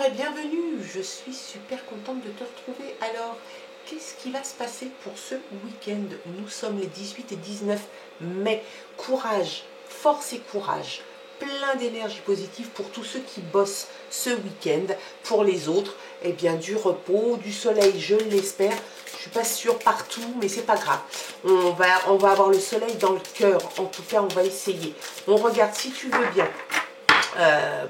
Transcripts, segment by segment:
et bienvenue. Je suis super contente de te retrouver. Alors, qu'est-ce qui va se passer pour ce week-end? Nous sommes les 18 et 19 mai. Courage, force et courage. Plein d'énergie positive pour tous ceux qui bossent ce week-end. Pour les autres, eh bien, du repos, du soleil, je l'espère. Je ne suis pas sûre partout, mais c'est pas grave. On va avoir le soleil dans le cœur. En tout cas, on va essayer. On regarde, si tu veux bien,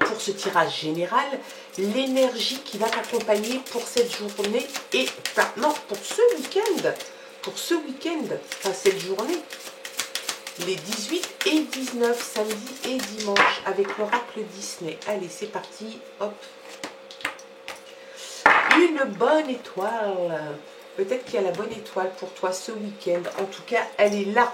pour ce tirage général, l'énergie qui va t'accompagner pour cette journée et maintenant pour ce week-end. Pour ce week-end, enfin cette journée, les 18 et 19, samedi et dimanche, avec l'oracle Disney. Allez, c'est parti, hop. Une bonne étoile. Peut-être qu'il y a la bonne étoile pour toi ce week-end. En tout cas, elle est là.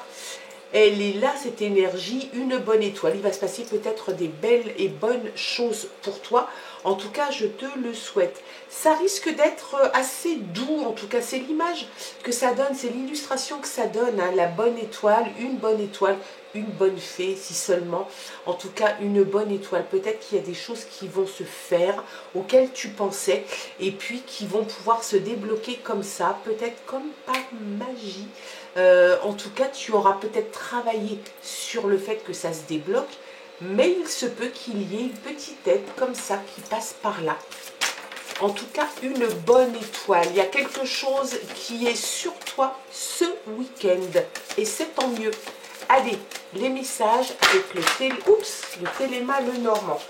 Elle est là, cette énergie, une bonne étoile. Il va se passer peut-être des belles et bonnes choses pour toi. En tout cas, je te le souhaite. Ça risque d'être assez doux, en tout cas, c'est l'image que ça donne, c'est l'illustration que ça donne, hein. La bonne étoile, une bonne fée, si seulement. En tout cas, une bonne étoile. Peut-être qu'il y a des choses qui vont se faire, auxquelles tu pensais, et puis qui vont pouvoir se débloquer comme ça, peut-être comme par magie. En tout cas, tu auras peut-être travaillé sur le fait que ça se débloque, mais il se peut qu'il y ait une petite aide comme ça qui passe par là. En tout cas, une bonne étoile. Il y a quelque chose qui est sur toi ce week-end et c'est tant mieux. Allez, les messages avec le Téléma le Normand.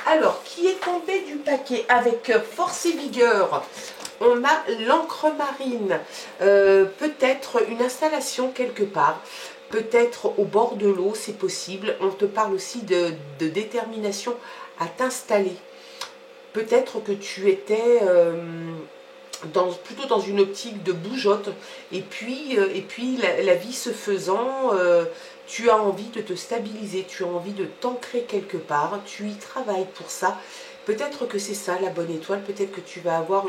Alors, qui est tombé du paquet avec force et vigueur? On a l'encre marine, peut-être une installation quelque part, peut-être au bord de l'eau, c'est possible. On te parle aussi de détermination à t'installer. Peut-être que tu étais plutôt dans une optique de bougeotte, et puis la vie se faisant, tu as envie de te stabiliser, tu as envie de t'ancrer quelque part, tu y travailles pour ça. Peut-être que c'est ça la bonne étoile, peut-être que tu vas avoir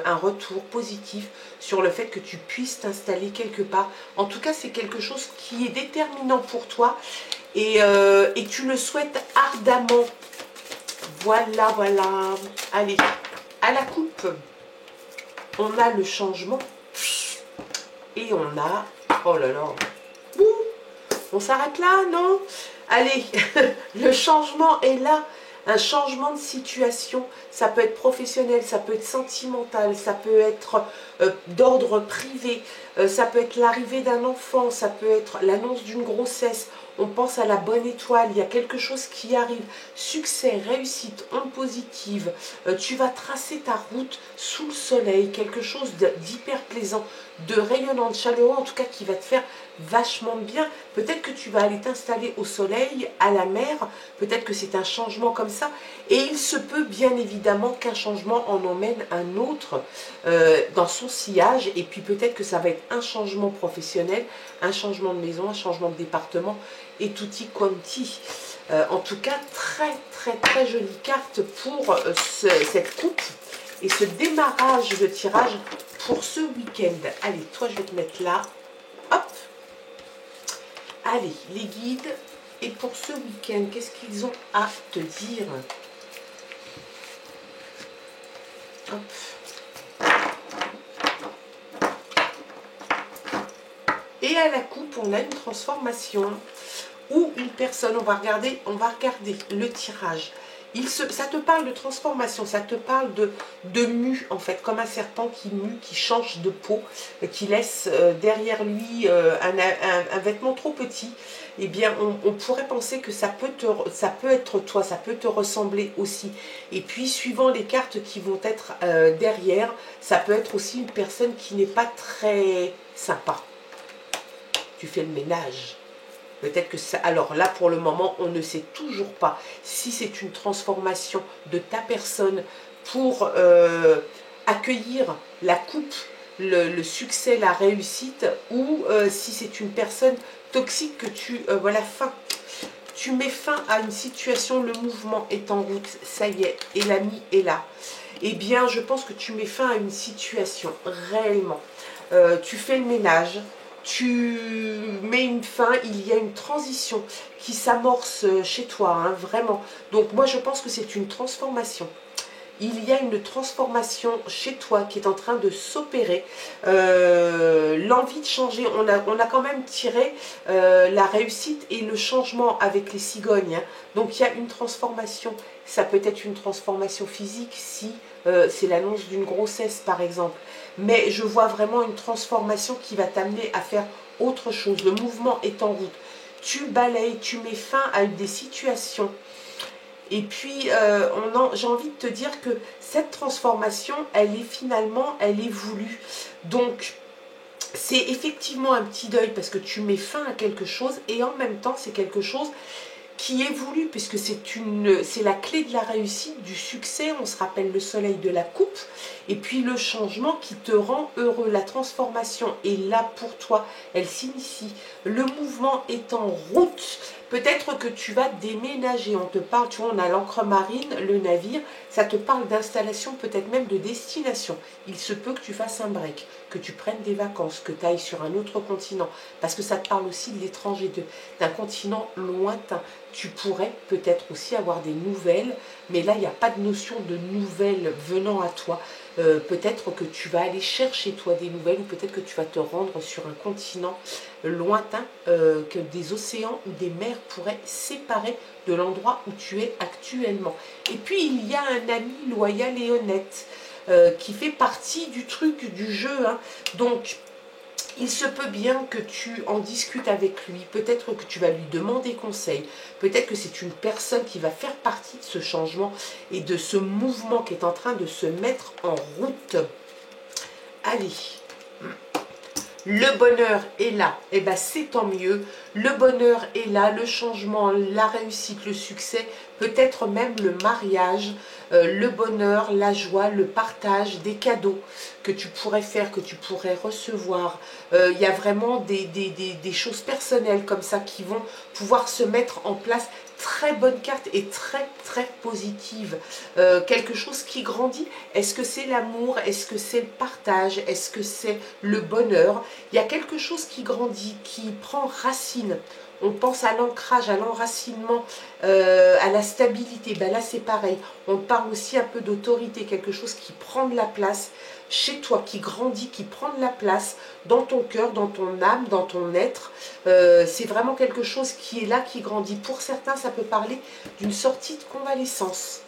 un retour positif sur le fait que tu puisses t'installer quelque part. En tout cas, c'est quelque chose qui est déterminant pour toi et tu le souhaites ardemment. Voilà, voilà. Allez, à la coupe, on a le changement et on a... Oh là là. Ouh, on s'arrête là, non? Allez, le changement est là. Un changement de situation, ça peut être professionnel, ça peut être sentimental, ça peut être d'ordre privé, ça peut être l'arrivée d'un enfant, ça peut être l'annonce d'une grossesse. On pense à la bonne étoile, il y a quelque chose qui arrive. Succès, réussite, onde positive, tu vas tracer ta route sous le soleil, quelque chose d'hyper plaisant, de rayonnant, de chaleureux, en tout cas qui va te faire vachement bien. Peut-être que tu vas aller t'installer au soleil, à la mer, peut-être que c'est un changement comme ça, et il se peut bien évidemment qu'un changement en emmène un autre dans son sillage, et puis peut-être que ça va être un changement professionnel, un changement de maison, un changement de département, et tutti quanti. En tout cas, très jolie carte pour cette coupe et ce démarrage de tirage pour ce week-end. Allez, toi je vais te mettre là, hop. Allez, les guides, et pour ce week-end, qu'est-ce qu'ils ont à te dire? Hop. Et à la coupe, on a une transformation ou une personne. On va regarder le tirage. Ça te parle de transformation, ça te parle de mue, en fait, comme un serpent qui mue, qui change de peau, qui laisse derrière lui un vêtement trop petit. Eh bien, on pourrait penser que ça peut être toi, ça peut te ressembler aussi. Et puis, suivant les cartes qui vont être derrière, ça peut être aussi une personne qui n'est pas très sympa. Tu fais le ménage. Peut-être que ça... Alors là, pour le moment, on ne sait toujours pas si c'est une transformation de ta personne pour accueillir la coupe, le succès, la réussite, ou si c'est une personne toxique que voilà, tu mets fin à une situation, le mouvement est en route, ça y est, et l'ami est là. Eh bien, je pense que tu mets fin à une situation, réellement. Tu fais le ménage, tu mets une fin, il y a une transition qui s'amorce chez toi, hein, vraiment. Donc moi je pense que c'est une transformation il y a une transformation chez toi qui est en train de s'opérer. L'envie de changer, on a quand même tiré la réussite et le changement avec les cigognes. Hein. Donc il y a une transformation. Ça peut être une transformation physique si c'est l'annonce d'une grossesse par exemple. Mais je vois vraiment une transformation qui va t'amener à faire autre chose. Le mouvement est en route. Tu balayes, tu mets fin à des situations. Et puis, j'ai envie de te dire que cette transformation, elle est voulue. Donc, c'est effectivement un petit deuil parce que tu mets fin à quelque chose et en même temps, c'est quelque chose qui est voulu puisque c'est la clé de la réussite, du succès. On se rappelle le soleil de la coupe et puis le changement qui te rend heureux. La transformation est là pour toi, elle s'initie. Le mouvement est en route. Peut-être que tu vas déménager, on te parle, tu vois, on a l'encre marine, le navire, ça te parle d'installation, peut-être même de destination. Il se peut que tu fasses un break, que tu prennes des vacances, que tu ailles sur un autre continent, parce que ça te parle aussi de l'étranger, d'un continent lointain. Tu pourrais peut-être aussi avoir des nouvelles, mais là, il n'y a pas de notion de nouvelles venant à toi. Peut-être que tu vas aller chercher toi des nouvelles, ou peut-être que tu vas te rendre sur un continent lointain, que des océans ou des mers pourraient séparer de l'endroit où tu es actuellement. Et puis, il y a un ami loyal et honnête qui fait partie du truc, du jeu. Hein. Donc, il se peut bien que tu en discutes avec lui, peut-être que tu vas lui demander conseil, peut-être que c'est une personne qui va faire partie de ce changement et de ce mouvement qui est en train de se mettre en route. Allez, le bonheur est là, et bien c'est tant mieux, le bonheur est là, le changement, la réussite, le succès, peut-être même le mariage, le bonheur, la joie, le partage, des cadeaux que tu pourrais faire, que tu pourrais recevoir. Il y a vraiment des choses personnelles comme ça qui vont pouvoir se mettre en place. Très bonne carte et très très positive. Quelque chose qui grandit. Est-ce que c'est l'amour? Est-ce que c'est le partage? Est-ce que c'est le bonheur? Il y a quelque chose qui grandit, qui prend racine. On pense à l'ancrage, à l'enracinement, à la stabilité. Ben là, c'est pareil. On parle aussi un peu d'autorité, quelque chose qui prend de la place chez toi, qui grandit, qui prend de la place dans ton cœur, dans ton âme, dans ton être. C'est vraiment quelque chose qui est là, qui grandit. Pour certains, ça peut parler d'une sortie de convalescence.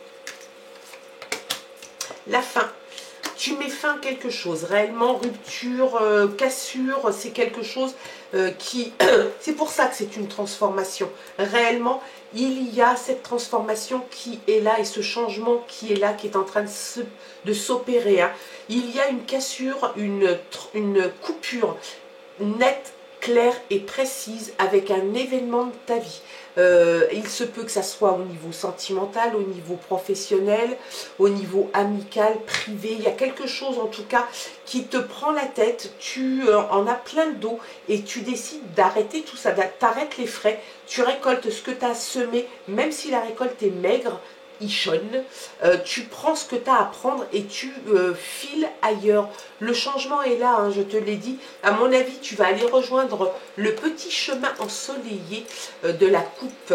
La fin. Tu mets fin à quelque chose, réellement, rupture, cassure, c'est quelque chose qui... c'est pour ça que c'est une transformation. Réellement, il y a cette transformation qui est là et ce changement qui est là, qui est en train de s'opérer. Hein. Il y a une cassure, une coupure nette, claire et précise avec un événement de ta vie. Il se peut que ça soit au niveau sentimental, au niveau professionnel, au niveau amical, privé. Il y a quelque chose en tout cas qui te prend la tête, tu en as plein le dos et tu décides d'arrêter tout ça, t'arrêtes les frais, tu récoltes ce que tu as semé, même si la récolte est maigre, ichonne, tu prends ce que tu as à prendre et tu files ailleurs. Le changement est là, hein, je te l'ai dit. À mon avis, tu vas aller rejoindre le petit chemin ensoleillé de la coupe.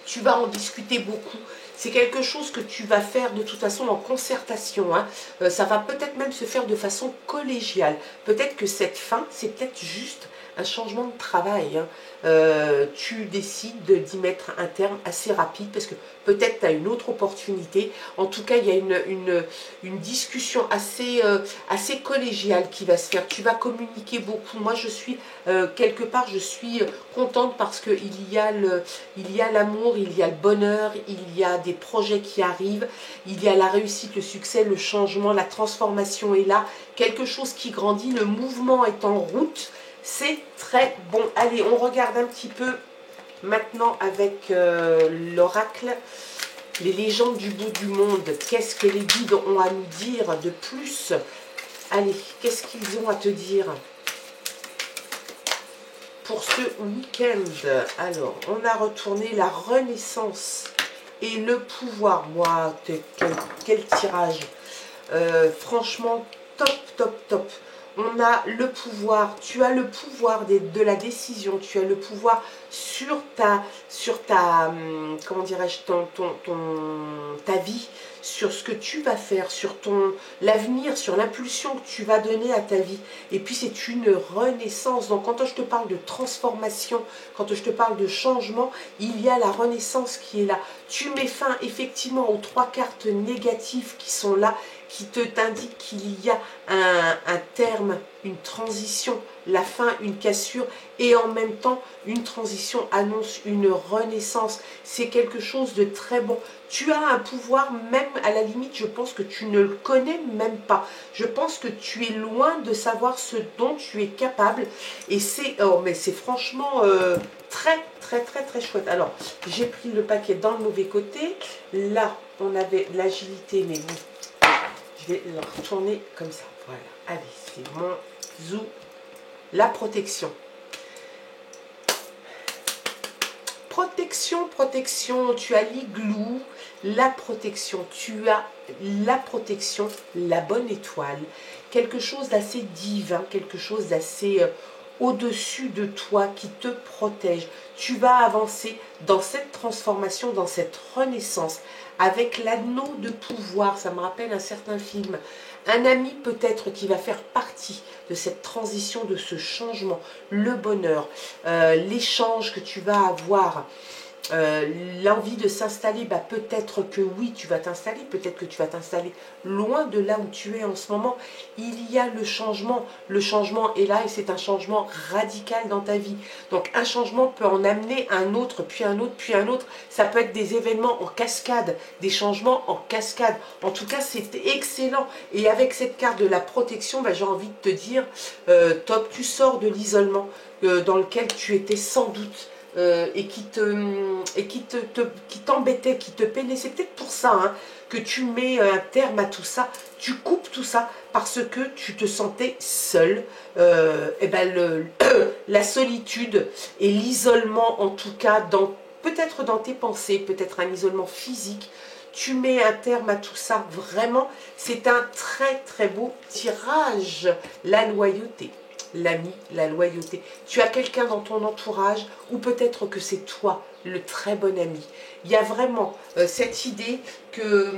Tu vas en discuter beaucoup. C'est quelque chose que tu vas faire de toute façon en concertation. Hein. Ça va peut-être même se faire de façon collégiale. Peut-être que cette fin, c'est peut-être juste un changement de travail. Hein. Tu décides d'y mettre un terme assez rapide parce que peut-être tu as une autre opportunité. En tout cas, il y a une discussion assez collégiale qui va se faire. Tu vas communiquer beaucoup. Moi, je suis quelque part, je suis contente parce qu'il y a l'amour, il y a le bonheur, il y a des projets qui arrivent, il y a la réussite, le succès, le changement, la transformation est là. Quelque chose qui grandit, le mouvement est en route. C'est très bon. Allez, on regarde un petit peu maintenant avec l'oracle, les légendes du bout du monde. Qu'est-ce que les guides ont à nous dire de plus? Allez, qu'est-ce qu'ils ont à te dire pour ce week-end? Alors, on a retourné la renaissance et le pouvoir. Moi, quel tirage. Franchement, top, top, top. On a le pouvoir, tu as le pouvoir de la décision, tu as le pouvoir sur ta comment dirais-je, ta vie, sur ce que tu vas faire, sur l'avenir, sur l'impulsion que tu vas donner à ta vie. Et puis c'est une renaissance. Donc quand je te parle de transformation, quand je te parle de changement, il y a la renaissance qui est là. Tu mets fin effectivement aux 3 cartes négatives qui sont là, qui t'indiquent qu'il y a un terme, une transition, la fin, une cassure, et en même temps, une transition annonce une renaissance. C'est quelque chose de très bon. Tu as un pouvoir, même à la limite, je pense que tu ne le connais même pas. Je pense que tu es loin de savoir ce dont tu es capable. Et c'est mais c'est franchement très, très, très, très chouette. Alors, j'ai pris le paquet dans le mauvais côté. Là, on avait l'agilité, mais bon, je vais le retourner comme ça. Voilà, allez, c'est mon zou. La protection. Protection, protection, tu as l'igloo, la protection, tu as la protection, la bonne étoile, quelque chose d'assez divin, quelque chose d'assez au-dessus de toi qui te protège. Tu vas avancer dans cette transformation, dans cette renaissance, avec l'anneau de pouvoir. Ça me rappelle un certain film. Un ami peut-être qui va faire partie de cette transition, de ce changement, le bonheur, l'échange que tu vas avoir, l'envie de s'installer, bah, peut-être que oui, tu vas t'installer, peut-être que tu vas t'installer loin de là où tu es en ce moment. Il y a le changement est là et c'est un changement radical dans ta vie. Donc un changement peut en amener un autre, puis un autre, puis un autre. Ça peut être des événements en cascade, des changements en cascade. En tout cas, c'est excellent. Et avec cette carte de la protection, bah, j'ai envie de te dire, top, tu sors de l'isolement dans lequel tu étais sans doute. Et qui t'embêtait, qui te peinait. C'est peut-être pour ça hein, que tu mets un terme à tout ça, tu coupes tout ça parce que tu te sentais seul. Et ben la solitude et l'isolement, en tout cas, peut-être dans tes pensées, peut-être un isolement physique. Tu mets un terme à tout ça, vraiment, c'est un très très beau tirage, la loyauté. L'ami, la loyauté. Tu as quelqu'un dans ton entourage ou peut-être que c'est toi, le très bon ami. Il y a vraiment cette idée que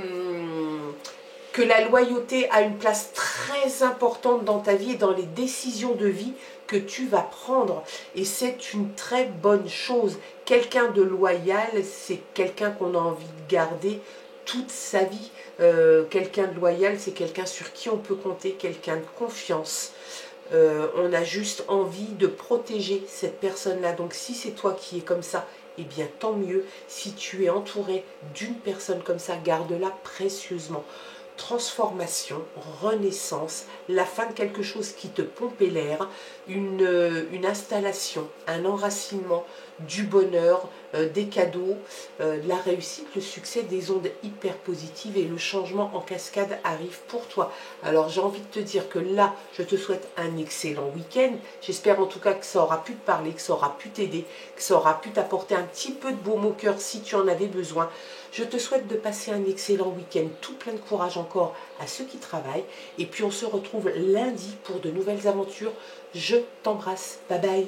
la loyauté a une place très importante dans ta vie et dans les décisions de vie que tu vas prendre. Et c'est une très bonne chose. Quelqu'un de loyal, c'est quelqu'un qu'on a envie de garder toute sa vie. Quelqu'un de loyal, c'est quelqu'un sur qui on peut compter, quelqu'un de confiance. On a juste envie de protéger cette personne-là. Donc si c'est toi qui es comme ça, eh bien tant mieux. Si tu es entouré d'une personne comme ça, garde-la précieusement. Transformation, renaissance, la fin de quelque chose qui te pompait l'air, une installation, un enracinement, du bonheur, des cadeaux, de la réussite, le succès, des ondes hyper positives et le changement en cascade arrive pour toi. Alors j'ai envie de te dire que là, je te souhaite un excellent week-end. J'espère en tout cas que ça aura pu te parler, que ça aura pu t'aider, que ça aura pu t'apporter un petit peu de baume au cœur si tu en avais besoin. Je te souhaite de passer un excellent week-end, tout plein de courage encore à ceux qui travaillent. Et puis on se retrouve lundi pour de nouvelles aventures. Je t'embrasse. Bye bye.